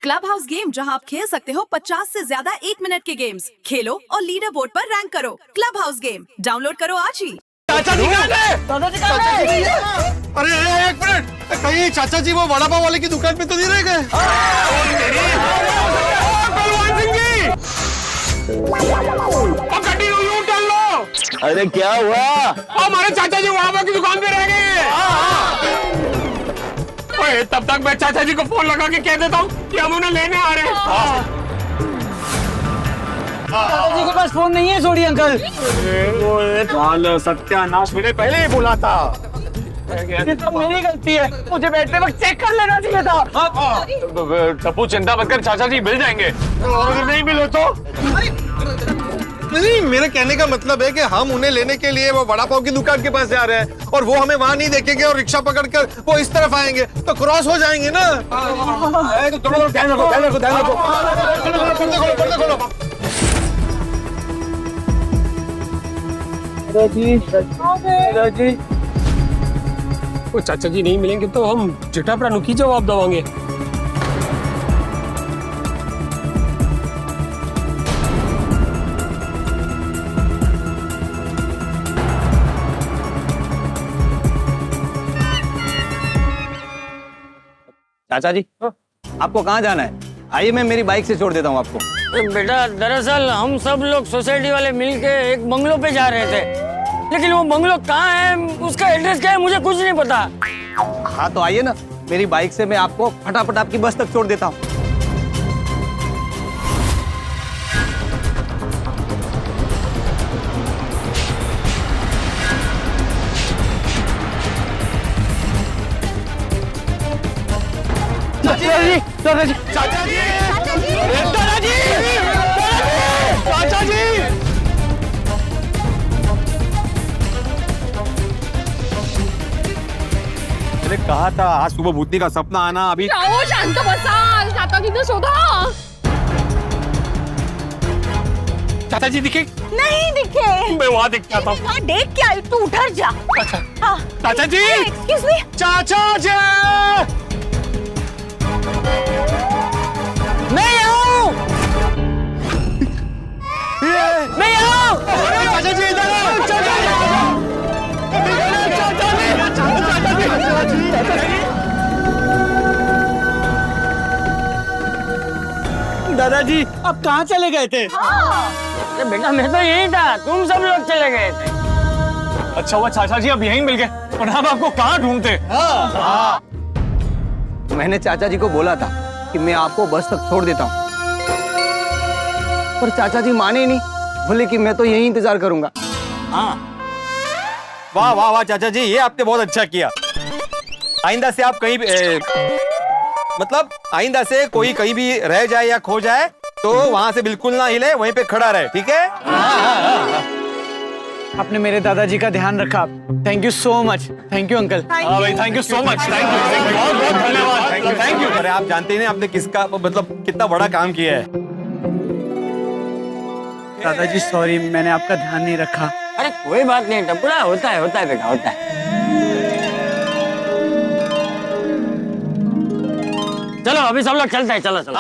Club house game, जहां आप खेल सकते हो 50 से ज्यादा 1 मिनट के गेम्स। खेलो और लीडर बोर्ड पर रैंक करो। क्लब हाउस गेम डाउनलोड करो आज ही। चाचा जी कहाँ गए? अरे एक मिनट, कहीं चाचा जी वो वड़ा पाव वाले की दुकान पे तो नहीं रह गए? बलवान सिंह जी, गड्डी यूं डाल लो। अरे क्या हुआ? हमारे चाचा जी वड़ा पाव की दुकान पे रह गए। ओए, तब तक मैं चाचा जी को फोन लगा के कह देता हूँ कि हम उन्हें लेने आ रहे हैं। चाचा जी के पास फोन नहीं है सोडी अंकल। सत्यानाश, मैंने पहले ही बोला था। ये तो मेरी गलती है, मुझे बैठते वक्त चेक कर लेना चाहिए था। टप्पू चिंता मत कर, चाचा जी मिल जाएंगे। और अगर नहीं मिले तो? नहीं, मेरे कहने का मतलब है कि हम उन्हें लेने के लिए वो वड़ा पाव की दुकान के पास जा रहे हैं और वो हमें वहाँ नहीं देखेंगे और रिक्शा पकड़कर वो इस तरफ आएंगे तो क्रॉस हो जाएंगे ना। तो ध्यान रखो, ध्यान रखो, ध्यान रखो। पर्दे खोलो। जी वो चाचा जी नहीं मिलेंगे तो हम चिट्टाप्राणु की जवाब दवांगे। चाचा जी, आपको कहाँ जाना है? आइए, मैं मेरी बाइक से छोड़ देता हूँ आपको। बेटा, दरअसल हम सब लोग सोसाइटी वाले मिलके एक बंगलो पे जा रहे थे, लेकिन वो बंगलो कहाँ है, उसका एड्रेस क्या है, मुझे कुछ नहीं पता। हाँ तो आइए ना, मेरी बाइक से मैं आपको फटाफट आपकी बस तक छोड़ देता हूँ। दादाजी, दादाजी, चाचा जी, दादाजी, चाचा जी। मैंने कहा था आज सुबह भूतनी का सपना आना। अभी राव शांत बसा, चाचाजींना शोधा। चाचा जी दिखे? नहीं दिखे। मैं वहाँ दिख जाता हूँ। हाँ, देख क्या है, तू उधर जा। हाँ। चाचा जी, एक्सक्यूज मी। चाचा जी, मैं आऊँ, मैं आऊँ। चाचा जी इधर आओ। चाचा जी, दादाजी, आप कहाँ चले गए थे? अरे बेटा, मैं तो यही था, तुम सब लोग चले गए थे। अच्छा हुआ चाचा जी अब यहीं मिल गए, और हम आपको कहाँ ढूंढते। मैंने चाचा जी को बोला था कि मैं आपको बस तक छोड़ देता हूँ, पर चाचा जी माने नहीं, बोले कि मैं तो यही इंतजार करूंगा। वाह वाह वाह चाचा जी, ये आपने बहुत अच्छा किया। आइंदा से आप कहीं मतलब आइंदा से कोई कहीं भी रह जाए या खो जाए तो वहां से बिल्कुल ना हिले, वहीं पे खड़ा रहे, ठीक है? आपने मेरे दादाजी का ध्यान रखा, thank you so much. Thank you uncle. हाँ भाई, thank you so much. Thank you, बहुत बहुत धन्यवाद। Thank you. अरे आप जानते हैं आपने किसका मतलब कितना बड़ा काम किया है। दादाजी सॉरी, मैंने आपका ध्यान नहीं रखा। अरे कोई बात नहीं टपड़ा, होता है बेटा, होता है। चलो अभी सब लोग चलते हैं, चलो चलो।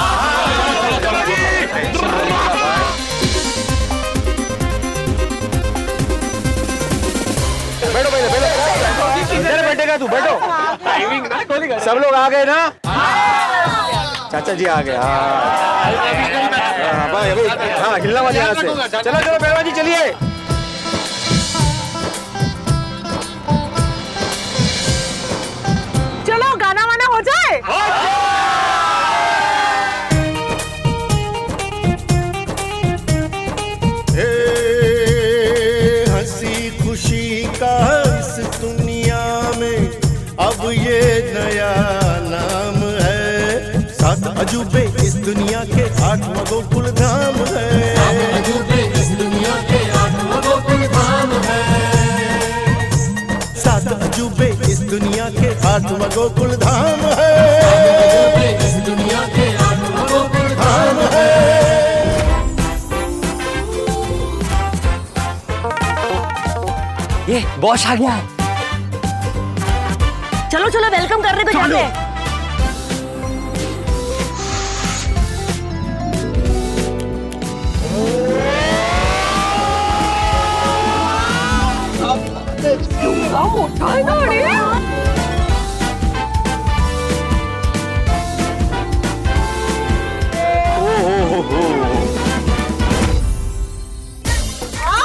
बैठो बैठो बैठो, इधर बैठेगा तू, बैठो। सब लोग आ गए ना? चाचा जी आ गए। हाँ, हिलना मत यहाँ से। चलो चलो पहलवान जी, चलिए। चलो गाना वाना हो जाए। हंसी खुशी का इस दुनिया में अब ये नया नाम है। 7 अजूबे इस दुनिया के 8वां गोकुल धाम है। 7 अजूबे इस दुनिया के 8वां गोकुल धाम है। 7 अजूबे इस दुनिया के 8वां गोकुल धाम है। इस दुनिया के 8वां गोकुल धाम है। ये बॉस आ गया है। चलो चलो वेलकम करने पे जाते हैं।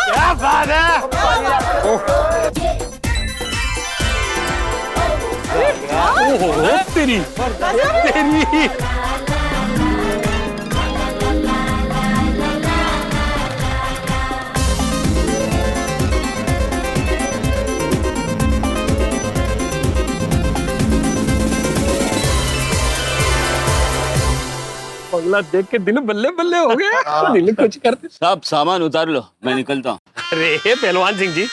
क्या बात है। ओहो तेरी तेरी बंगला देख के दिल बल्ले बल्ले हो गया। दिल कुछ करते। सब सामान उतार लो, मैं निकलता हूँ। अरे पहलवान सिंह जी,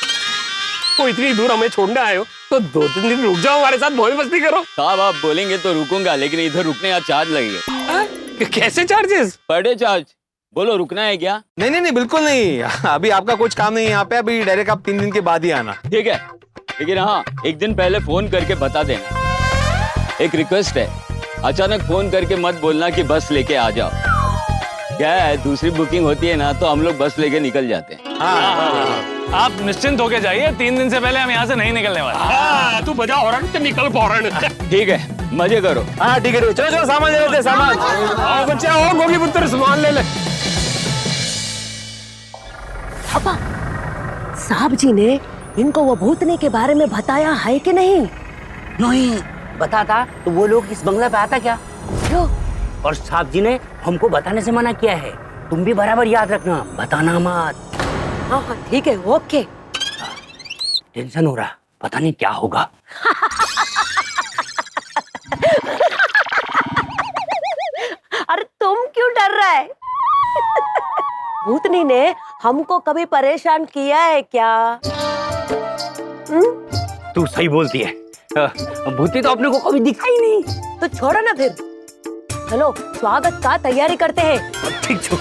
वो इतनी दूर हमें छोड़ने आए हो तो 2-3 दिन रुक जाओ, हमारे साथ मौज मस्ती करो। साहब आप बोलेंगे तो रुकूंगा, लेकिन इधर रुकने का चार्ज लगेगा। कैसे चार्जेस? Per day charge. बोलो रुकना है क्या? नहीं नहीं नहीं, बिल्कुल नहीं। अभी आपका कुछ काम नहीं है यहाँ पे। अभी डायरेक्ट आप 3 दिन के बाद ही आना। ठीक है, लेकिन हाँ एक दिन पहले फोन करके बता देना। एक रिक्वेस्ट है, अचानक फोन करके मत बोलना कि बस लेके आ जाओ। क्या है, दूसरी बुकिंग होती है ना तो हम लोग बस लेके निकल जाते हैं। आप निश्चिंत होके जाइए, 3 दिन से पहले हम यहाँ से नहीं निकलने वाले। हाँ, तू बजा हॉर्न तो निकल फौरन। ठीक है, मजे करो। हाँ ठीक है, चलो चलो सामान ले लेते हैं, सामान। आओ बच्चे आओ, गोगी पुत्र सामान ले ले। पापा, साहब जी ने इनको वो भूतनी के बारे में बताया है कि नहीं? नहीं बताता तो वो लोग इस बंगला पे आता क्या? क्यों? और साहब जी ने हमको बताने से मना किया है। तुम भी बराबर याद रखना, बताना मत। हाँ हाँ ठीक है, ओके। टेंशन हो रहा, पता नहीं क्या होगा। अरे तुम क्यों डर रहा है? भूतनी ने हमको कभी परेशान किया है क्या? तू सही बोलती है, भूती तो अपने को कभी दिखाई नहीं। तो छोड़ो ना फिर, चलो स्वागत का तैयारी करते हैं। ठीक छो।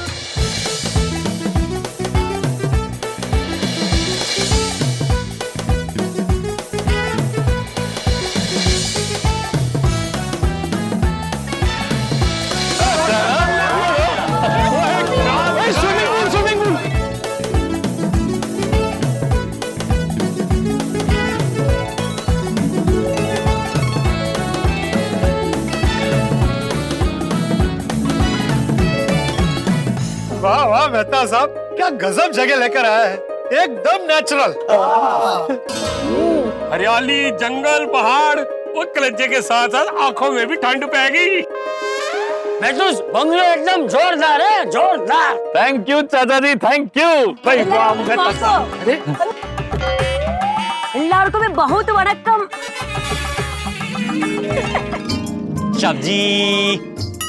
वाह वाह मेहता साहब, क्या गजब जगह लेकर आया है। एकदम नेचुरल। हरियाली, जंगल, पहाड़ और कलेजे के साथ साथ आंखों में भी ठंड पैगी। महसूस बंगलो एकदम जोरदार है, जोरदार। थैंक यू चाचा जी, थैंक यू। भाई वाह मेहता साहब। अरे எல்லாருக்கும் में बहुत वणक्कम। सब्जी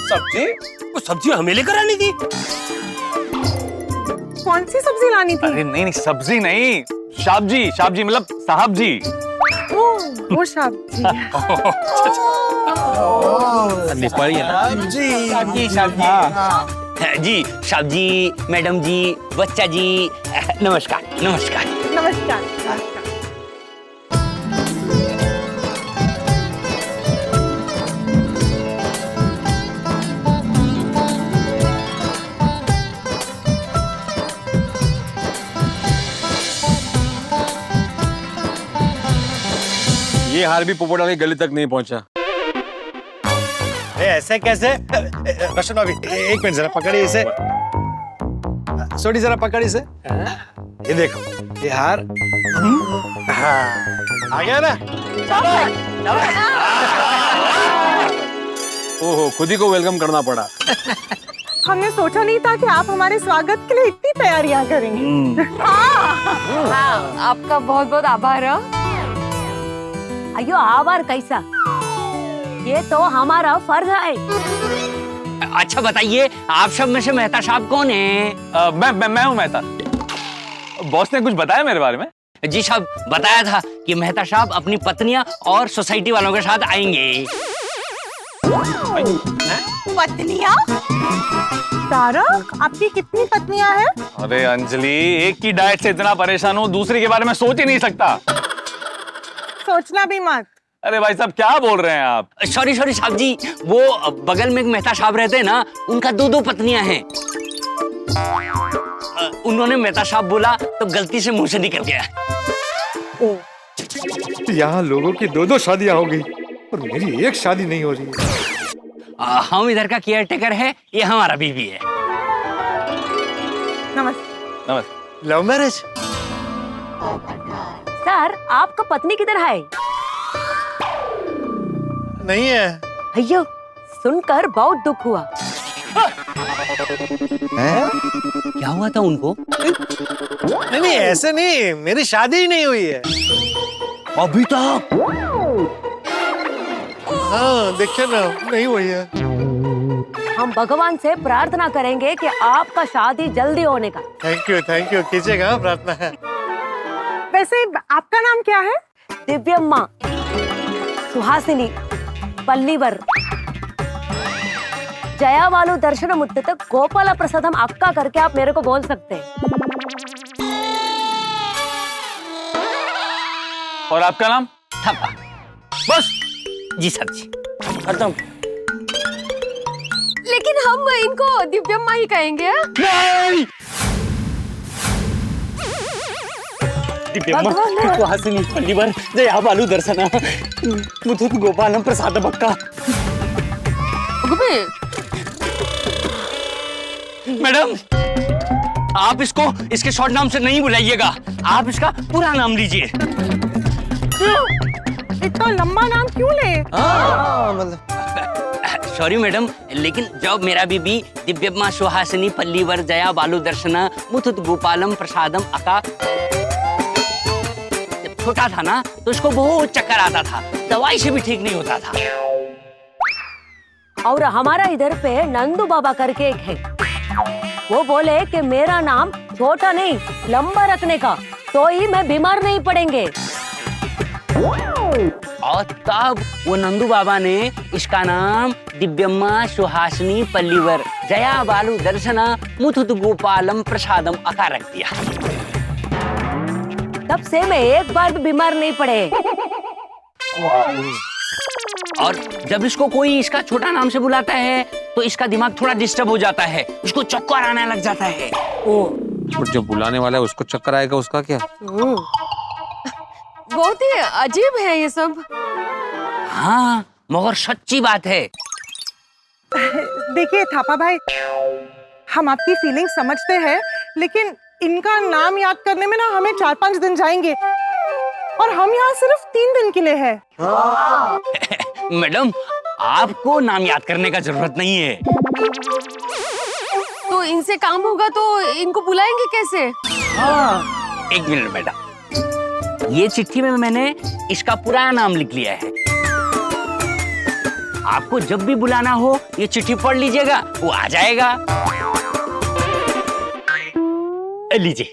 सब्जी? वो सब्जी हमें लेकर आनी थी। कौन सी सब्जी लानी थी? अरे नहीं नहीं, सब्जी नहीं, साहब जी, साहब जी मतलब साहब जी। वो सब्जी। जी, सब्जी, मैडम जी, बच्चा जी, नमस्कार नमस्कार। नमस्कार। ये हार भी पोपोटा की गली तक नहीं पहुंचा। ऐसे कैसे? रशन भाभी एक मिनट जरा पकड़िए इसे। सोडी जरा पकड़ इसे। ये देखो, ये हार। हाँ, आ गया ना? ओहो, खुद ही को वेलकम करना पड़ा। हमने सोचा नहीं था कि आप हमारे स्वागत के लिए इतनी तैयारियां करेंगे। हाँ, आपका बहुत बहुत आभार। अयो आभार कैसा? ये तो हमारा फर्ज है। अच्छा बताइए, आप सब में से मेहता साहब कौन है? मैं हूँ मेहता। बॉस ने कुछ बताया मेरे बारे में? जी साहब, बताया था कि मेहता साहब अपनी पत्नियां और सोसाइटी वालों के साथ आएंगे। पत्नियां? तारक, आपकी कितनी पत्नियां हैं? अरे अंजलि, एक की डाइट से इतना परेशान हूँ, दूसरी के बारे में सोच ही नहीं सकता। सोचना भी मत। अरे भाई साहब, क्या बोल रहे हैं आप? सॉरी सॉरी साहब जी, वो बगल में एक मेहता साहब रहते हैं ना, उनका 2 पत्नियां हैं। उन्होंने मेहता साहब बोला तो गलती से मुंह से निकल गया। यहाँ लोगों की 2-2 शादियां हो गई और मेरी एक शादी नहीं हो रही है। हम इधर का केयर टेकर है, ये हमारा बीवी है। नमस्ते। Love marriage? सर, आपका पत्नी किधर है? नहीं है। अयो, सुनकर बहुत दुख हुआ। क्या हुआ था उनको? नहीं ऐसे नहीं, मेरी शादी ही नहीं हुई है अभी तक? हाँ देखिए ना, नहीं हुई है। हम भगवान से प्रार्थना करेंगे कि आपका शादी जल्दी होने का। थैंक यू कीजिएगा प्रार्थना है। वैसे आपका नाम क्या है? दिव्यम्मा, सुहासिनी, पल्लीवर, जयावालु दर्शन मुत्तत गोपाल प्रसादम अक्का करके आप मेरे को बोल सकते हैं। और आपका नाम? थप्पा। बस जी सर जी, खत्म। लेकिन हम इनको दिव्यम्मा ही कहेंगे। नहीं। भगवान। पल्लीवर जयावालु दर्शन मुथुत गोपालम प्रसादम अक्का। मैडम, आप इसको इसके शॉर्ट नाम से नहीं बुलाइएगा, आप इसका पूरा नाम लीजिए। इतना लंबा नाम क्यों ले? सॉरी मैडम, लेकिन जब मेरा बीबी दिव्यम्मा सुहासिनी पल्लीवर जयावालु दर्शन मुथुत गोपालम प्रसादम अका छोटा था ना, तो इसको बहुत चक्कर आता था, दवाई से भी ठीक नहीं होता था। और हमारा इधर पे नंदू बाबा करके एक है, वो बोले कि मेरा नाम छोटा नहीं लंबा रखने का, तो ही मैं बीमार नहीं पड़ेंगे। और तब वो नंदू बाबा ने इसका नाम दिव्यम्मा सुहासिनी पल्लीवर जयावालु दर्शन मुथुत गोपालम प्रसादम अका रख दिया। तब से मैं एक बार भी बीमार नहीं पड़े। और जब इसको कोई इसका छोटा नाम से बुलाता है तो इसका दिमाग थोड़ा डिस्टर्ब हो जाता है, उसको चक्कर आने लग जाता है। और जो बुलाने वाला है उसको चक्कर आएगा, उसका क्या? बहुत ही अजीब है ये सब। हाँ, मगर सच्ची बात है। देखिए थापा भाई, हम आपकी फीलिंग समझते हैं, लेकिन इनका नाम याद करने में ना हमें 4-5 दिन जाएंगे, और हम यहाँ सिर्फ 3 दिन के लिए हैं। मैडम, आपको नाम याद करने का जरूरत नहीं है। तो इनसे काम होगा तो इनको बुलाएंगे कैसे? एक मिनट मैडम, ये चिट्ठी में मैंने इसका पूरा नाम लिख लिया है। आपको जब भी बुलाना हो ये चिट्ठी पढ़ लीजिएगा, वो आ जाएगा। लीजिए।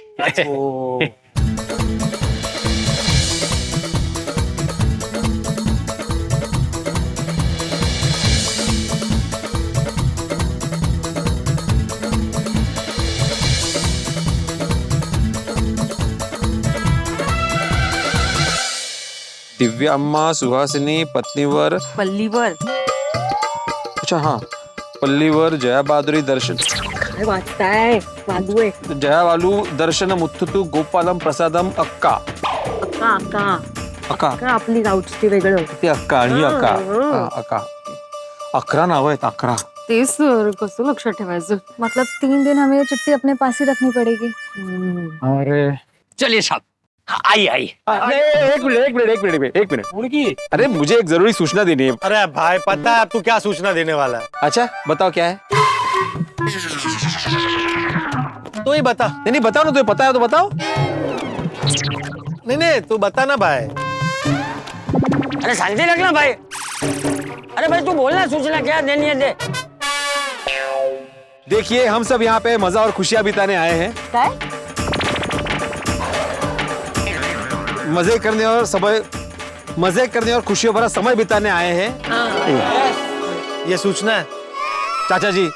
दिव्यम्मा सुहासिनी पत्नीवर पल्लीवर। अच्छा हाँ, पल्लीवर जया बहादुरी दर्शन वाचता है वादुए। जयावालु दर्शन मुथुतु गोपालम प्रसादम अक्का अक्का आपली गावची वेगळं. ते अक्का आणि अक्का. अक्का 11 नाव आहेत, 11. ते सर कसं लक्षात ठेवायचं? मतलब 3 दिन हमें ये चिट्ठी अपने पास ही रखनी पड़ेगी। अरे चलिए साहब, आइए आइए। एक मिनट। अरे मुझे एक जरूरी सूचना देनी है। अरे भाई, पता है तू क्या सूचना देने वाला है? अच्छा बताओ क्या है? तू ही बता। नहीं बताओ ना, तुम्हें पता है तो बताओ। नहीं तू बता ना भाई। अरे शांति रखना भाई। अरे भाई तू बोलना, सूचना क्या देनी है दे। देखिए, हम सब यहाँ पे मजा और खुशियां बिताने आए हैं। मजे करने और खुशियों भरा समय बिताने आए हैं। ये सूचना है। चाचा जी,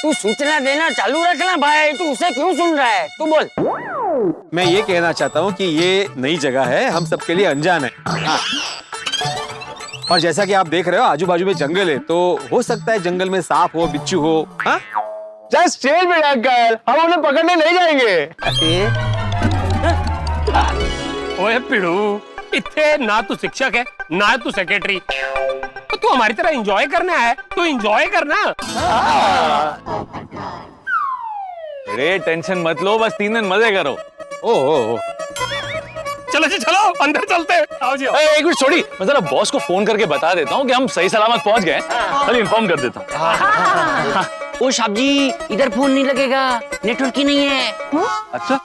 तू सूचना देना चालू रखना भाई, तू उसे क्यों सुन रहा है? तू बोल। मैं ये कहना चाहता हूँ कि ये नई जगह है, हम सबके लिए अनजान है। हाँ। और जैसा कि आप देख रहे हो आजू बाजू में जंगल है, तो हो सकता है जंगल में सांप हो, बिच्छू हो। हाँ? जस्ट चिल बेटा अंकल, हम उन्हें पकड़ने नहीं जाएंगे। ओए पिड़ू, इतने ना तू शिक्षक है ना तू सेक्रेटरी, तो तू हमारी तरह एंजॉय करना है तो एंजॉय करना। अरे टेंशन मत लो, बस 3 दिन मजे करो। ओह चलो जी चलो अंदर चलते हैं। आओ जी आओ। एक मिनट छोड़ी, मैं जरा बॉस को फोन करके बता देता हूँ कि हम सही सलामत पहुंच गए। खाली इन्फॉर्म कर देता हूँ। ओ साहब जी, इधर फोन नहीं लगेगा, नेटवर्क ही नहीं है। अच्छा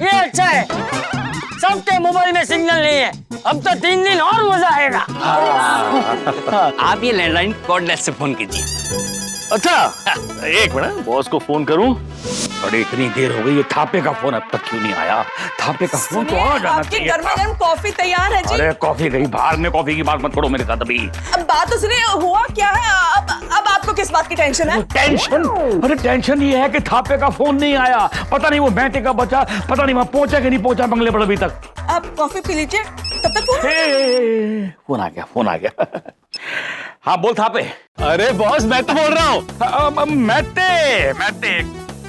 ये अच्छा है, सबके मोबाइल में सिग्नल नहीं है। अब तो 3 दिन और मजा आएगा। आप ये लैंडलाइन कॉर्डलेस से फोन कीजिए। अच्छा, एक मिनट बॉस को फोन करूं। अरे इतनी देर हो गई, ये थापे का फोन अब तक क्यों नहीं आया? थापे का फोन तो आ जाना चाहिए। गर्मा गर्म कॉफी तैयार है जी। अरे कॉफी गई बाहर में, कॉफी की बात मत करो मेरे साथ अभी। अब बात तो सुनिए, हुआ क्या है? अब आपको किस बात की टेंशन है? टेंशन? अरे टेंशन ये है कि थापे का फोन नहीं आया। पता नहीं वो बैठे का बचा, पता नहीं वहां पहुंचा कि नहीं पहुंचा बंगले पर अभी तक। आप कॉफी पी लीजिए, तब तक फोन आ गया, फोन आ गया। हाँ बोल थापे। अरे बॉस मैं तो बोल रहा हूँ। मैं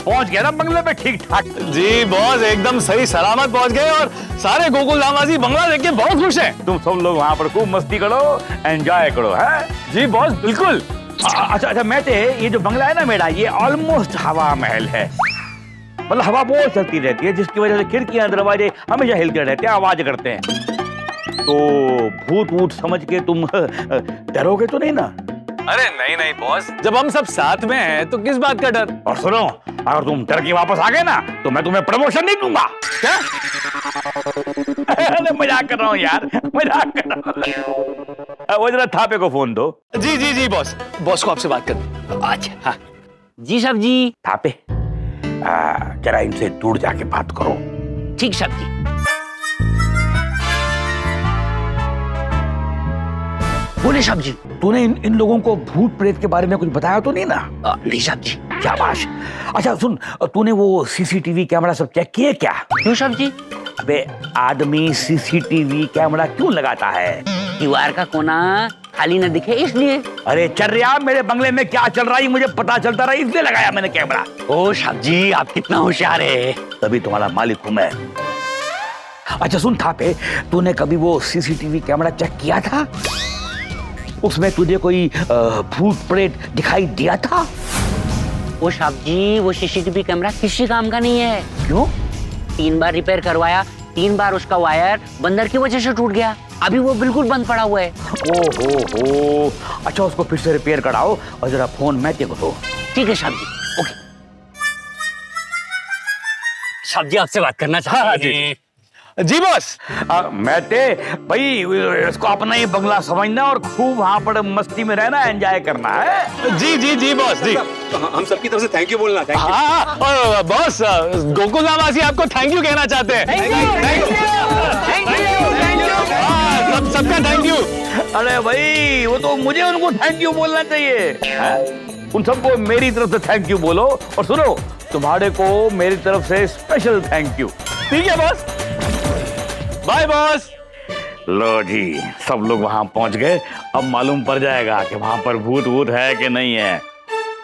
पहुंच गया ना बंगले पे ठीक ठाक। जी बॉस एकदम सही सलामत पहुंच गए और सारे गोकुल धामाजी बंगला देख के बहुत खुश हैं। तुम सब लोग वहां पर खूब मस्ती करो, एंजॉय करो। है जी बॉस बिल्कुल। अच्छा मैं ये जो बंगला है ना मेरा, ये ऑलमोस्ट हवा महल है। मतलब हवा बहुत चलती रहती है, जिसकी वजह से खिड़कियां दरवाजे हमेशा हिलते रहते हैं, आवाज करते हैं। तो भूत वूत समझ के तुम डरोगे तो नहीं ना? अरे नहीं बॉस, जब हम सब साथ में हैं तो किस बात का डर। और सुनो, अगर तुम डर के वापस आ गए ना तो मैं तुम्हें प्रमोशन नहीं दूंगा। क्या? मजाक कर रहा हूँ यार, मजाक कर रहा हूँ। वो जरा थापे को फोन दो। जी बॉस, बॉस को आपसे बात कर। अच्छा हाँ जी साहब जी। थापे जरा इनसे दूर जाके बात करो। ठीक साहब जी। बोले साहब जी। तूने इन लोगों को भूत प्रेत के बारे में कुछ बताया तो नहीं ना? नहीं साहब जी। शाबाश। अच्छा सुन, तूने वो सीसीटीवी कैमरा सब चेक किए क्या? क्यों साहब जी? अबे आदमी सीसीटीवी कैमरा क्यों लगाता है? दीवार का कोना खाली न दिखे इसलिए। अरे चर्या, मेरे बंगले में क्या चल रहा है मुझे पता चलता रहा, इसलिए लगाया मैंने कैमरा। ओ साहब जी, आप कितना होशियार है। तभी तुम्हारा मालिक हूं मैं। अच्छा सुन थापे, तूने कभी वो सीसीटीवी कैमरा चेक किया था? उसमें तुझे कोई भूत प्रेत दिखाई दिया था? ओ साहब जी, वो सीसीटीवी कैमरा किसी काम का नहीं है। क्यों? 3 बार रिपेयर करवाया, 3 बार उसका वायर बंदर की वजह से टूट गया। अभी वो बिल्कुल बंद पड़ा हुआ है। ओहो। अच्छा उसको फिर से रिपेयर कराओ और जरा फोन मैं तेरे को दो। ठीक है साहब जी। ओके साहब जी, आपसे बात करना चाहते हैं। जी बॉस। भाई इसको अपना ही बंगला समझना और खूब वहां पर मस्ती में रहना, एंजॉय करना है। जी बॉस जी। हम सबकी तरफ से थैंक यू बोलना। Thank you. हाँ बॉस, गोकुल धामाजी आपको थैंक यू कहना चाहते हैं। सबका थैंक यू। अरे भाई वो तो मुझे उनको थैंक यू बोलना चाहिए। उन सबको मेरी तरफ से थैंक यू बोलो। और सुनो, तुम्हारे को मेरी तरफ से स्पेशल थैंक यू। ठीक है बॉस। Bye boss. लो जी, सब लोग वहां पहुंच गए। अब मालूम पड़ जाएगा कि वहां पर भूत वूत है कि नहीं है।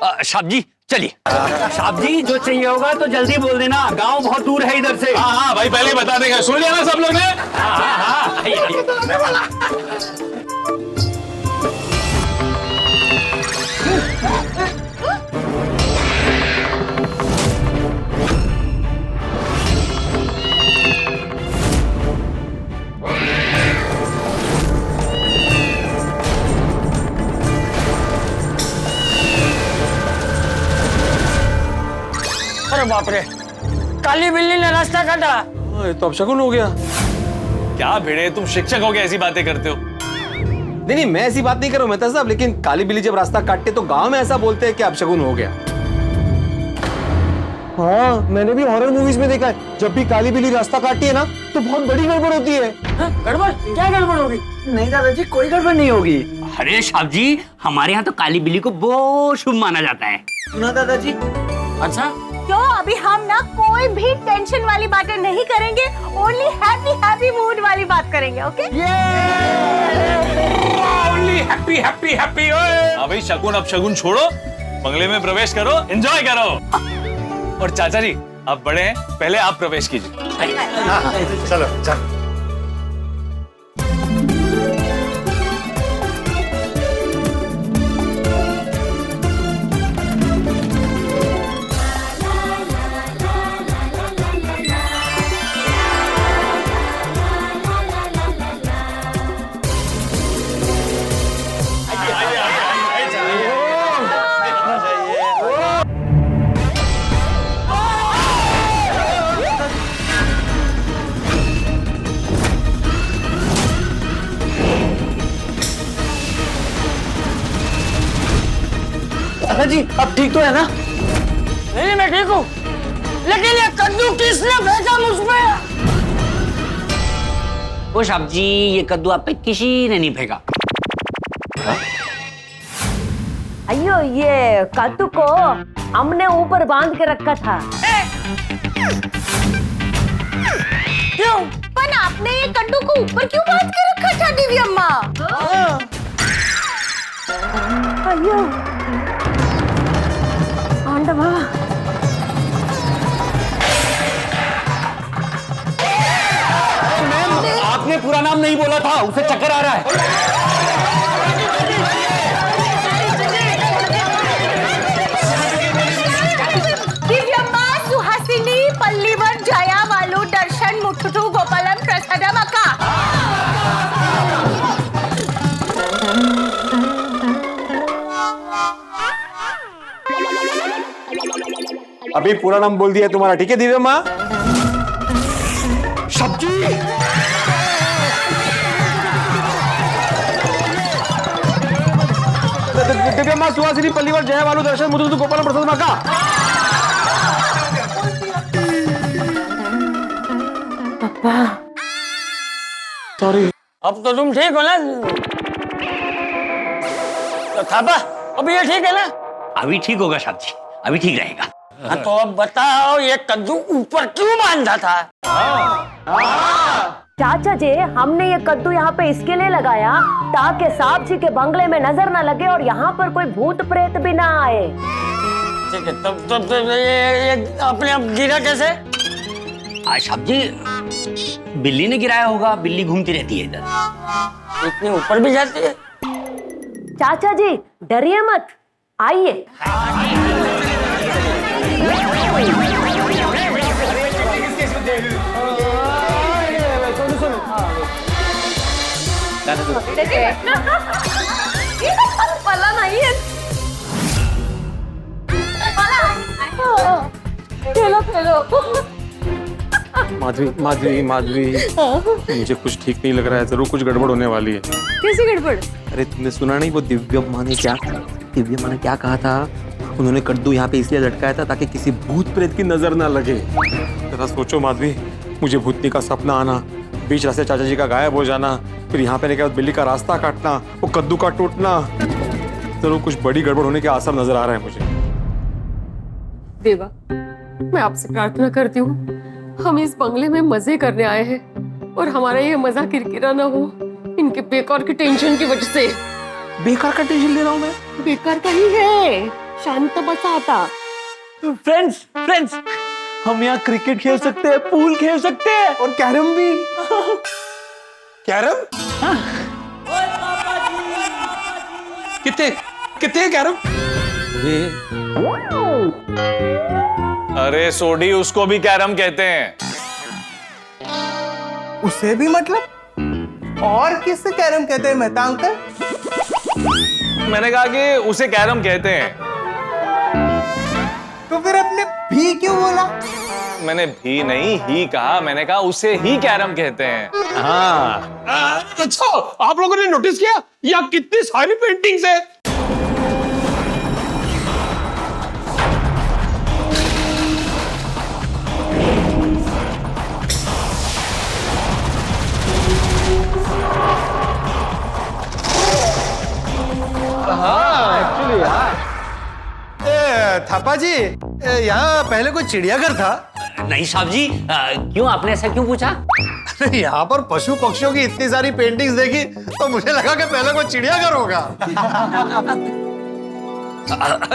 साहब जी चलिए। साहब जी, जो चाहिए होगा तो जल्दी बोल देना, गांव बहुत दूर है इधर से। हाँ भाई, पहले बता देंगे। सुन लिया ना सब लोग ने? अरे बाप रे, काली बिल्ली ने रास्ता काटा। तो अब शगुन हो गया। क्या भिड़े, तुम शिक्षक हो गए ऐसी बातें करते हो? नहीं मैं ऐसी बात नहीं कर रहा हूं मेहता साहब, लेकिन काली बिल्ली जब रास्ता काटते तो गांव में ऐसा बोलते हैं कि अब शगुन हो गया। हाँ, मैंने भी हॉरर मूवीज में देखा है, जब भी काली बिल्ली रास्ता काटती है ना तो बहुत बड़ी गड़बड़ होती है। गड़बड़? क्या गड़बड़ होगी? नहीं दादाजी, कोई गड़बड़ नहीं होगी। अरे साहब जी, हमारे यहाँ तो काली बिल्ली को बहुत शुभ माना जाता है। सुना दादाजी? अच्छा, तो अभी हम ना कोई भी टेंशन वाली बातें नहीं करेंगे, ओनली हैप्पी हैप्पी मूड वाली बात करेंगे, okay? Only happy happy happy. हाँ भाई शगुन, अब शगुन छोड़ो, बंगले में प्रवेश करो, एंजॉय करो। और चाचा जी आप बड़े हैं, पहले आप प्रवेश कीजिए। चलो चलो। चाचा जी अब ठीक तो है ना? नहीं मैं ठीक हूँ, लेकिन ये कद्दू किसने फेंका मुझ पे? ओ साहब जी, ये कद्दू आप पे किसी ने नहीं फेंका। अयो, ये कद्दू को हमने ऊपर बांध के रखा था। क्यों? पर आपने ये कद्दू को ऊपर क्यों बांध के रखा था दिव्य अम्मा? अयो आंडवा, आपने पूरा नाम नहीं बोला था, उसे चक्कर आ रहा है। दिव्यम्मा सुहासिनी पल्लीवर जया वालू दर्शन मुथुटू गोपालम प्रसादम अक्का। अभी पूरा नाम बोल दिया तुम्हारा, ठीक है दिव्या माँ? सब्जी। दिव्या माँ सुहासिनी पल्लीवर जय वालू दर्शन मुथुटू गोपालम प्रसाद माँ का। पापा सॉरी। अब तो तुम ठीक हो ना? तो थापा अब ये ठीक है ना? अभी ठीक होगा साहब जी, अभी ठीक रहेगा। हाँ तो अब बताओ ये कद्दू ऊपर क्यों बांधा था? चाचा जी, हमने ये कद्दू यहाँ पे इसके लिए लगाया ताकि साहब जी के बंगले में नजर ना लगे और यहाँ पर कोई भूत प्रेत भी ना आए। ठीक है, तब ये अपने आप गिरा कैसे? साहब जी, बिल्ली ने गिराया होगा, बिल्ली घूमती रहती है इधर। इतने ऊपर भी जाती है? चाचा जी डरिए मत, आइए। पला नहीं है। खेलो खेलो। माधवी माधवी माधवी, मुझे कुछ ठीक नहीं लग रहा है, जरूर कुछ गड़बड़ होने वाली है। कैसी गड़बड़? अरे तुमने सुना नहीं वो दिव्या माँ ने क्या कहा था? उन्होंने कद्दू यहाँ पे इसलिए लटकाया था ताकि किसी भूत प्रेत की नजर ना लगे। जरा सोचो माधवी, मुझे भूतनी का सपना आना, बीच रास्ते चाचा जी का गायब हो जाना, फिर यहाँ पे के बाद बिल्ली का रास्ता काटना, वो कद्दू का टूटना, जरूर कुछ बड़ी गड़बड़ होने के आसार नजर आ रहे हैं मुझे। देवा, मैं आपसे प्रार्थना करती हूँ, हम इस बंगले में मजे करने आए हैं और हमारा ये मजा किरकिरा ना हो इनके बेकार की टेंशन की वजह से। बेकार का टेंशन ले रहा हूँ मैं? बेकार का ही है, शांत बसाता। फ्रेंड्स, हम यहाँ क्रिकेट खेल सकते हैं, पूल खेल सकते हैं और कैरम भी। कैरम? कितने कैरम? अरे सोडी, उसको भी कैरम कहते हैं। उसे भी मतलब? और किससे कैरम कहते हैं मेहता अंकल? मैंने कहा कि उसे कैरम कहते हैं। तो फिर अपने भी क्यों बोला? मैंने भी नहीं, ही कहा। मैंने कहा उसे ही कैरम कहते हैं। हाँ। अच्छा, आप लोगों ने नोटिस किया यहाँ कितनी सारी पेंटिंग्स है? थापा जी, यहाँ पहले कोई चिड़ियाघर था? नहीं साहब जी, क्यों आपने ऐसा क्यों पूछा? यहाँ पर पशु पक्षियों की इतनी सारी पेंटिंग्स देखी तो मुझे लगा कि पहले कोई चिड़ियाघर होगा।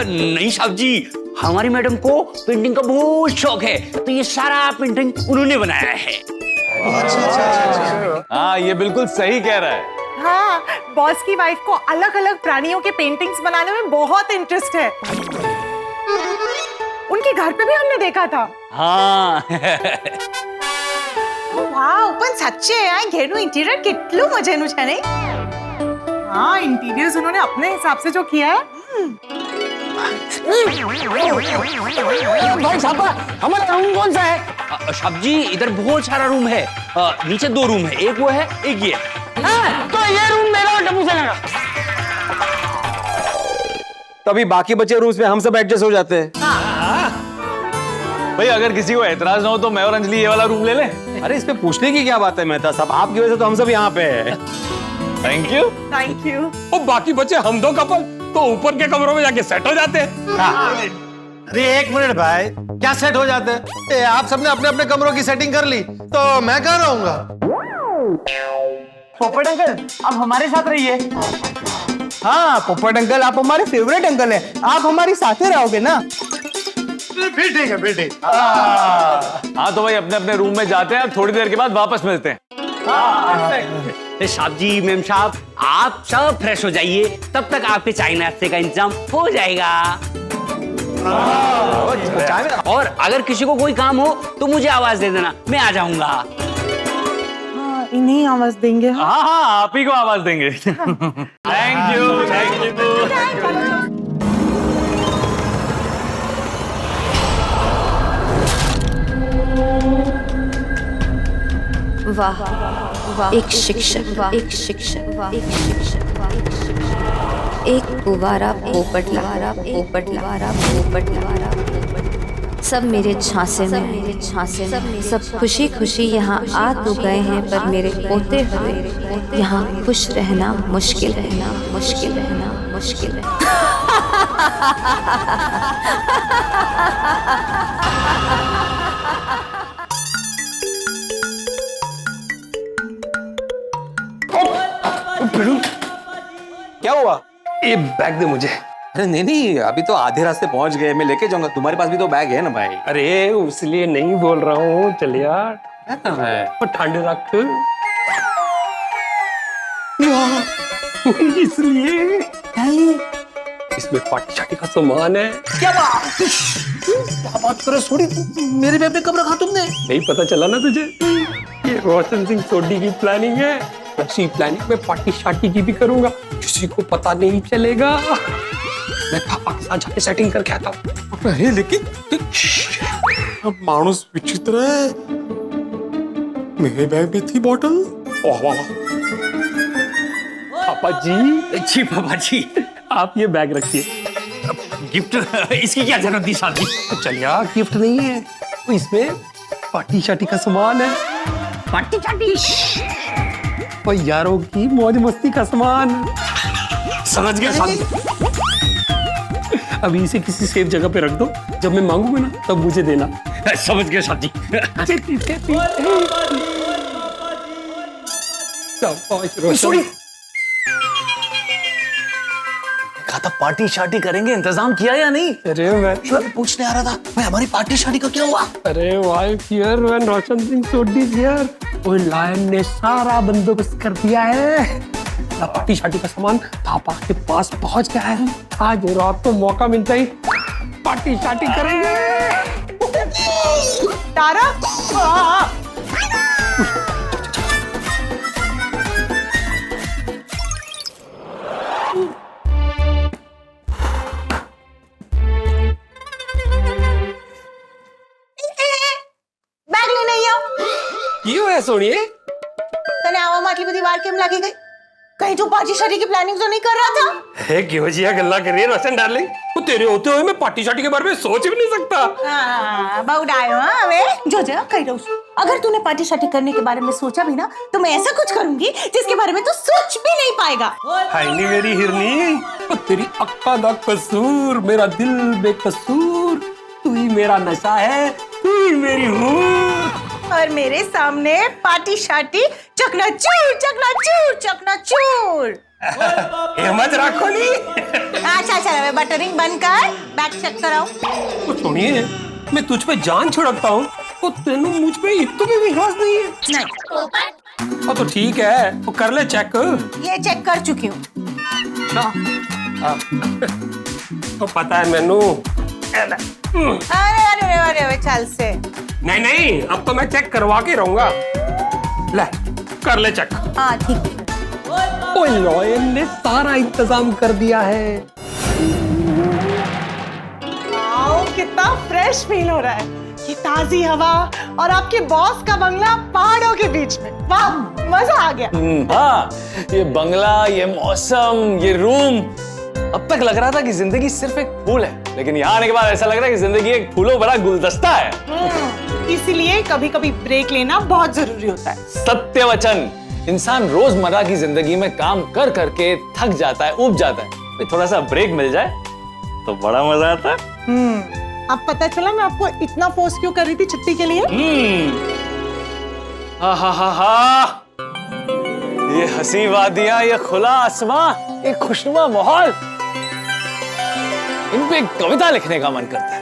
नहीं साहब जी, हमारी मैडम को पेंटिंग का बहुत शौक है, तो ये सारा पेंटिंग उन्होंने बनाया है। हाँ, ये बिल्कुल सही कह रहा है। हाँ, बॉस की वाइफ को अलग अलग प्राणियों के पेंटिंग्स बनाने में बहुत इंटरेस्ट है। उनके घर पे भी हमने देखा था। हाँ। वाव, पण साच्चे આ ઘેરનું इंटीरियर કેટલું મજાનું છે ને? हाँ, इंटीरियर्स उन्होंने अपने हिसाब से जो किया है। भाई साहब, हमारा रूम कौन सा है? साहब जी, इधर बहुत सारा रूम है। नीचे 2 रूम है, एक वो है, एक ये। तो ये रूम मेरा और टप्पू सेना का। तभी बाकी बचे रूम्स में हम सब एडजस्ट हो जाते हैं। भाई अगर किसी को एतराज ना हो तो मैं और अंजलि ये वाला रूम ले लें। अरे इसमें पूछने की क्या बात है मेहता साहब, आपकी वजह से तो हम सब यहाँ पे हैं। Thank you. Thank you. और बाकी बचे हम 2 कपल तो ऊपर के कमरों में जाके सेट हो जाते हैं। अरे एक मिनट भाई, क्या सेट हो जाते हैं? आप सबने अपने अपने कमरों की सेटिंग कर ली तो मैं कहाँ रहूंगा? पोपट अंकल, आप हमारे साथ रहिए। हाँ पोपट अंकल, आप हमारे फेवरेट अंकल हैं, आप हमारे साथ ही रहोगे ना? फिर ठीक है, फिर ठीक। हाँ तो भाई अपने अपने रूम में जाते हैं, थोड़ी देर के बाद वापस मिलते हैं। साहब जी, मैम साहब, आप सब फ्रेश हो जाइए, तब तक आपके चाय नाश्ते का इंतजाम हो जाएगा। और अगर किसी को कोई काम हो तो मुझे आवाज दे देना, मैं आ जाऊंगा। इन्हीं आवाज देंगे। हाँ हाँ, आप ही को आवाज देंगे। Thank you, thank you. वाह वाह, एक शिक्षक, एक शिक्षक, एक शिक्षक, एक कुवारा पोपट लवारा, पोपट लवारा, पोपट लवारा, सब मेरे झांसे में, मेरे झांसे में, सब खुशी खुशी यहाँ आ तो गए हैं, पर मेरे पोते हुए यहाँ खुश रहना मुश्किल, रहना मुश्किल, रहना मुश्किल है। क्या हुआ? ये बैग दे मुझे। अरे नहीं, अभी तो आधे रास्ते पहुंच गए, मैं लेके जाऊंगा। तुम्हारे पास भी तो बैग है ना भाई। अरे उसलिए नहीं बोल रहा हूँ, चल यार। क्या काम है? ठंड रख। इसलिए इसमें पार्टी शाटी का सामान है। क्या बात कर रहे? थोड़ी मेरे बैग में कब रखा तुमने? नहीं पता चला ना तुझे? ये रोशन सिंह सोडी की प्लानिंग है। ऐसी प्लानिंग में पार्टी शाटी की भी करूंगा, किसी को पता नहीं चलेगा। मैं पापा के साथ जाके सेटिंग करके आता हूँ। अरे लेकिन मानुस विचित्र है। मेरे बैग में थी बॉटल। वाह वाह। पापा जी, जी पापा जी, आप ये बैग रखिए। गिफ्ट इसकी क्या जरूरत थी शादी? चल यार, गिफ्ट नहीं है, तो इसमें पार्टी शाटी का सामान है। पार्टी शाटी और यारों की मौज मस्ती का सामान। समझ गया शादी? अभी इसे किसी सेफ जगह पे रख दो, जब मैं मांगूंगा ना तब मुझे देना। समझ गया शादी? कहा था पार्टी शाटी करेंगे, इंतजाम किया या नहीं? अरे मैं पूछने आ रहा था भाई, हमारी पार्टी शाटी का क्या हुआ? अरे wife here and Roshan Singh Sodhi here. वो लायन ने सारा बंदोबस्त कर दिया है। पार्टी शाटी का सामान पापा के पास पहुंच गया है। आज रात को मौका मिलता ही पार्टी शाटी करेंगे। तारा, बैग लेने आई आओ। क्यों है सोनिए? तने आवा माटली बड़ी वार केम लागी गई? कहीं तू पार्टी शाटी की प्लानिंग तो नहीं कर रहा था? है क्यों जिया गल्ला कर रही है रोशन डार्लिंग? वो तेरे होते हुए मैं पार्टी शाटी के बारे में सोच भी नहीं सकता। बहुत आयो हाँ वे जो जो कह रहा हूँ। अगर तूने पार्टी शाटी करने के बारे में सोचा भी ना, तो मैं ऐसा कुछ करूंगी जिसके बारे में तू सोच भी नहीं पाएगा। हाय नी मेरी हिरनी, तेरी अक्का दा कसूर, मेरा दिल बेकसूर, तू ही मेरा नशा है, तू ही मेरी हूर। और मेरे सामने पार्टी शार्टी चकनाचूर चकनाचूर चकनाचूर। हिम्मत रखो नी। अच्छा चलो बटरिंग बंद कर, बैक चेक कराओ। तो सुनिए, मैं तुझ पे जान छिड़कता हूँ तो तेनू मुझ पे इतना भी विश्वास नहीं है? नहीं। तो ठीक है, तो कर ले चेक। ये चेक कर चुकी हूँ। तो पता है मैनू। अरे अरे अरे अरे चल से। नहीं नहीं, अब तो मैं चेक करवा के रहूंगा। ले कर ले चेक। हाँ ठीक है। ओ लॉयन ने सारा इंतजाम कर दिया है। वाओ, कितना फ्रेश फील हो रहा है। ये ताजी हवा और आपके बॉस का बंगला पहाड़ों के बीच में। वाह, मजा आ गया। हाँ, ये बंगला, ये मौसम, ये रूम, अब तक लग रहा था कि जिंदगी सिर्फ एक फूल है, लेकिन यहाँ आने के बाद ऐसा लग रहा है कि जिंदगी एक फूलों भरा गुलदस्ता है। इसीलिए कभी कभी ब्रेक लेना बहुत जरूरी होता है। सत्य वचन। इंसान रोजमर्रा की जिंदगी में काम कर करके थक जाता है, ऊब जाता है, थोड़ा सा ब्रेक मिल जाए तो बड़ा मजा आता है। अब पता चला मैं आपको इतना फोर्स क्यों कर रही थी छुट्टी के लिए। हा। ये हंसी वादियां, ये खुला आसमां, ये खुशनुमा माहौल, इन पे एक कविता लिखने का मन करता है।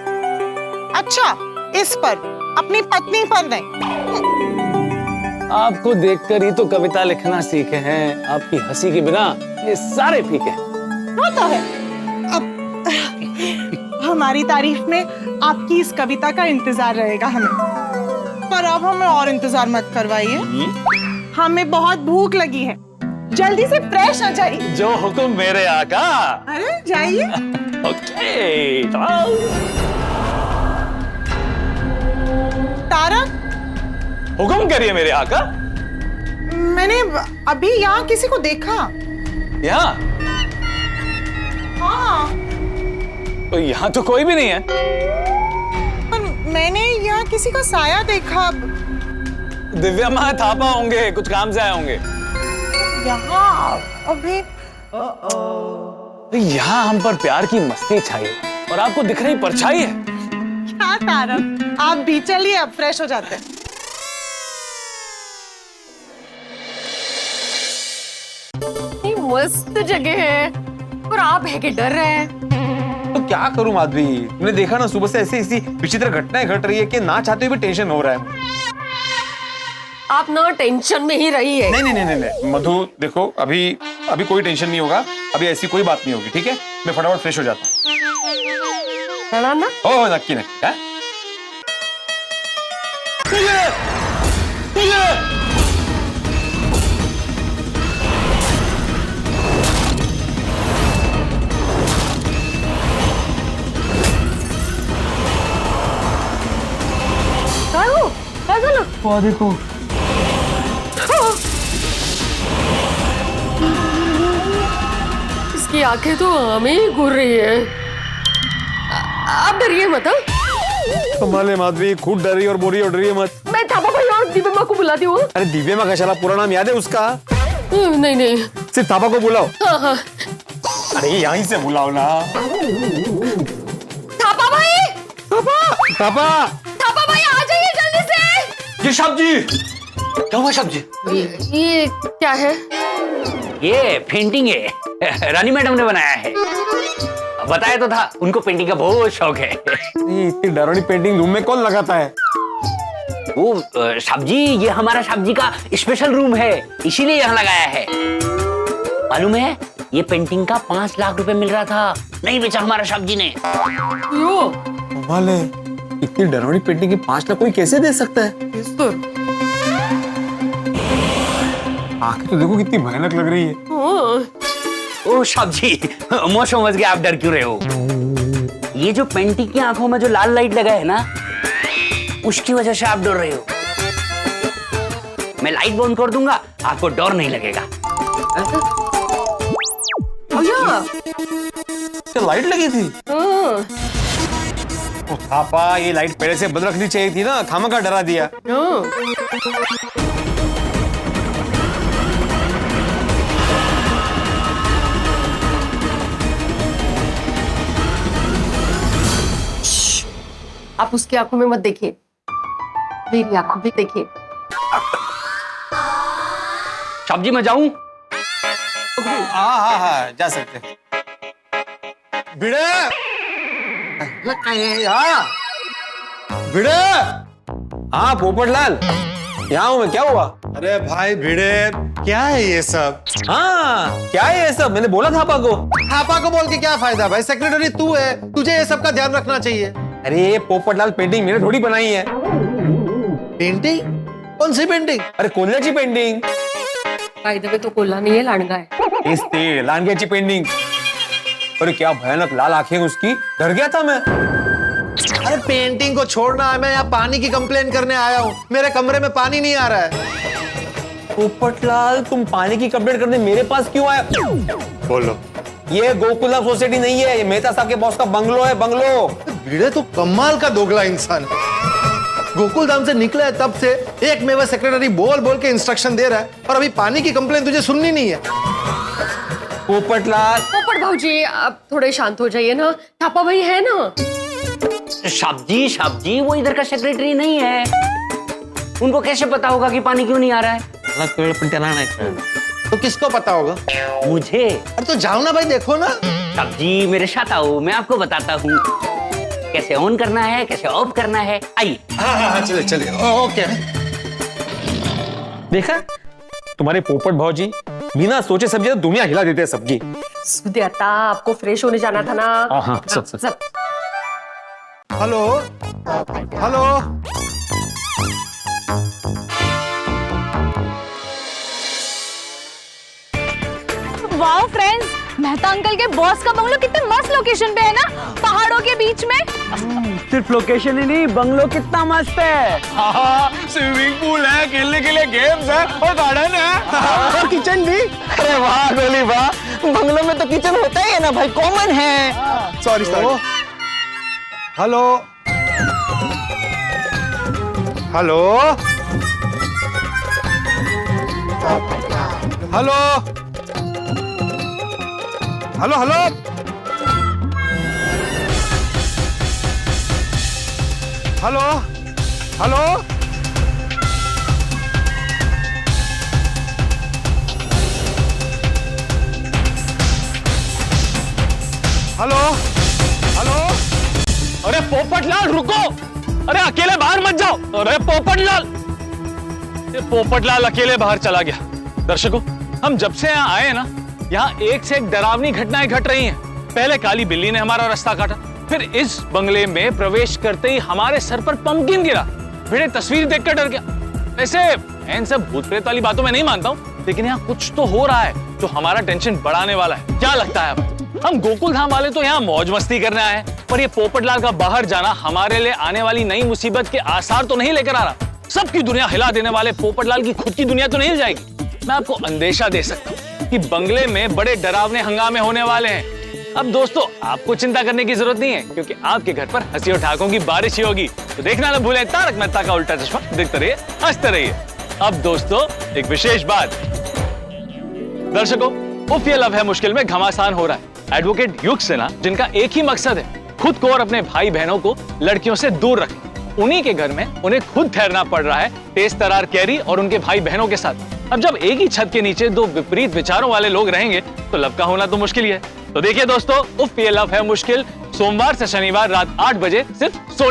अच्छा, इस पर, अपनी पत्नी पर नहीं। आपको देखकर ही तो कविता लिखना सीखे हैं। आपकी हंसी के बिना ये सारे फीके। वो तो है। अब हमारी तारीफ में आपकी इस कविता का इंतजार रहेगा हमें, पर अब हमें और इंतजार मत करवाइए। हमें बहुत भूख लगी है, जल्दी से फ्रेश हो जाइए। जो हुक्म मेरे आका। अरे जाइए। ओके। तारक, हुक्म करिए मेरे आका। मैंने अभी यहाँ किसी को देखा। यहाँ? हाँ। तो यहाँ तो कोई भी नहीं है। पर मैंने यहाँ किसी का साया देखा। दिव्या माँ थापा होंगे, कुछ काम से आए होंगे। यहाँ अभी यहाँ हम पर प्यार की मस्ती छाई है और आपको दिख रही परछाई है। क्या तारक, आप भी चलिए, अब फ्रेश हो जाते हैं। मस्त जगह है और आप है कि डर रहे हैं। तो क्या करूं माधवी, तुमने देखा ना सुबह से ऐसी विचित्र घटनाएं घट रही है कि ना चाहते हुए भी टेंशन हो रहा है। आप ना टेंशन में ही रहिए। नहीं मधु, देखो अभी कोई टेंशन नहीं होगा, अभी ऐसी कोई बात नहीं होगी, ठीक है? मैं फटाफट फ्रेश हो जाता हूँ। ना? ओह नक्की नक्की। देखो इसकी आंखें तो हमें ही घूर रही है। आप डरिए मत। संभाले माधवी, खुद डरी और बोरी और डरिए मत। मैं थापा भाई और दिव्या माँ को बुलाती हूँ। अरे दिव्या माँ का शाला पूरा नाम याद है उसका? नहीं, सिर्फ थापा को बुलाओ। हाँ। अरे यहीं से बुलाओ ना। थापा भाई, थापा भाई आ जाइए जल्दी से। ये सब्जी क्या हुआ? सब्जी ये क्या है? ये पेंटिंग है, रानी मैडम ने बनाया है। बताया तो था, उनको पेंटिंग का बहुत शौक है। इतनी डरावनी पेंटिंग रूम में कौन लगाता है? वो सब्जी, ये हमारा सब्जी का स्पेशल रूम है, इसीलिए यहाँ लगाया है। मालूम है, ये पेंटिंग का 5 लाख रुपए मिल रहा था, नहीं बेचा हमारा सब्जी ने। वाले, इतनी डरावनी पेंटिंग के 5 लाख कोई कैसे दे सकता है? आंखें तो देखो कितनी भयानक लग रही है। ओ सब्जी, मैं समझ गया आप डर क्यों रहे हो। ये जो पेंटिंग की आंखों में जो लाल लाइट लगा है ना, उसकी वजह से आप डर रहे हो। मैं लाइट बंद कर दूंगा, आपको डर नहीं लगेगा। तो लाइट लगी थी? थापा, ये लाइट पहले से बंद रखनी चाहिए थी ना, खामखा डरा दिया। आप उसकी आंखों में मत देखिए, मेरी आंखों में देखिए। साहब जी मैं जाऊं? हाँ जा सकते। भिड़े भिड़े। हाँ पोपटलाल, यहाँ हूँ मैं, क्या हुआ? अरे भाई भिड़े, क्या है ये सब? हाँ क्या है ये सब? मैंने बोला थापा को। थापा को बोल के क्या फायदा भाई, सेक्रेटरी तू है, तुझे ये सब का ध्यान रखना चाहिए। अरे पोपटलाल, पेंटिंग मैंने थोड़ी बनाई है। पेंटिंग? कौन सी पेंटिंग? अरे कोल्ह्याची पेंटिंग। बाय द वे तो कोल्हा नहीं है, लांडगा है। तेच ते लांडग्याची पेंटिंग। अरे क्या भयानक लाल आंखें उसकी, डर गया था मैं। अरे पेंटिंग को छोड़ना है, मैं यहाँ पानी की कंप्लेन करने आया हूँ। मेरे कमरे में पानी नहीं आ रहा है। पोपटलाल, तुम पानी की कंप्लेंट करने मेरे पास क्यों आए? बोलो। ये गोकुलम सोसाइटी नहीं है, ये मेहता साहब के बॉस का बंगलो है, बंगलो। भिड़े तो कमाल का दोगला इंसान है। गोकुलधाम से निकला है तब से एक मेवा सेक्रेटरी बोल बोल के इंस्ट्रक्शन दे रहा है, और अभी पानी की कंप्लेन तुझे सुननी नहीं है। पोपटलाल। पोपट भाऊजी आप थोड़े शांत हो जाइए ना, थापा भाई है ना। साहब जी वो इधर का सेक्रेटरी नहीं है, उनको कैसे पता होगा कि पानी क्यों नहीं आ रहा है? तो किसको पता होगा? मुझे। अरे तो जाओ ना भाई, देखो ना। साहब जी मेरे साथ आओ, मैं आपको बताता हूँ कैसे ऑन करना है, कैसे ऑफ करना है। आइए। हाँ चलिए चलिए, ओके। देखा तुम्हारे पोपट भाजी बिना सोचे समझे दुनिया हिला देते हैं सबकी। सुदेता आपको फ्रेश होने जाना था ना। हाँ सब। Hello hello. Wow friends, Mehta uncle के बॉस का बंगलो कितने मस्त लोकेशन पे है ना, पहाड़ों के बीच में। सिर्फ लोकेशन ही नहीं, बंगलो कितना मस्त है। स्विमिंग पूल है, खेलने के लिए गेम्स है, और गार्डन है, और किचन भी। अरे वाह गोली वाह, बंगलो में तो किचन होता ही है ना भाई, कॉमन है। Sorry. Hello hello hello hello hello. Hello hello. Hello hello. अरे पोपटलाल रुको, अरे अकेले बाहर मत जाओ। अरे पोपटलाल, ये पोपटलाल अकेले बाहर चला गया। दर्शकों, हम जब से यहाँ आए ना, यहाँ एक से एक डरावनी घटनाएं घट रही हैं। पहले काली बिल्ली ने हमारा रास्ता काटा, फिर इस बंगले में प्रवेश करते ही हमारे सर पर पंपकिन गिरा। भिड़े तस्वीर देखकर डर गया। वैसे इन सब भूत प्रेत वाली बातों में नहीं मानता हूँ, लेकिन यहाँ कुछ तो हो रहा है जो हमारा टेंशन बढ़ाने वाला है। क्या लगता है आपको? हम गोकुलधाम वाले तो यहाँ मौज मस्ती करने आए हैं, पर ये पोपटलाल का बाहर जाना हमारे लिए आने वाली नई मुसीबत के आसार तो नहीं लेकर आ रहा। सबकी दुनिया हिला देने वाले पोपटलाल की खुद की दुनिया तो नहीं हिल जाएगी। मैं आपको अंदेशा दे सकता हूँ कि बंगले में बड़े डरावने हंगामे होने वाले हैं। अब दोस्तों, आपको चिंता करने की जरूरत नहीं है, क्योंकि आपके घर पर हंसी और ठहाकों की बारिश ही होगी। तो देखना ना भूलें तारक मेहता का उल्टा चश्मा। देखते रहिए, हंसते रहिए। अब दोस्तों, एक विशेष बात। दर्शकों, उफ ये लव है मुश्किल में घमासान हो रहा है। एडवोकेट युग सिन्हा, जिनका एक ही मकसद है खुद को और अपने भाई बहनों को लड़कियों से दूर रखें, उन्हीं के घर में उन्हें खुद ठहरना पड़ रहा है तेज तरार कैरी और उनके भाई बहनों के साथ। अब जब एक ही छत के नीचे दो विपरीत विचारों वाले लोग रहेंगे तो लव का होना तो मुश्किल ही है। तो देखिए दोस्तों, उफ ये लव है मुश्किल, सोमवार से शनिवार रात 8 बजे सिर्फ सोनी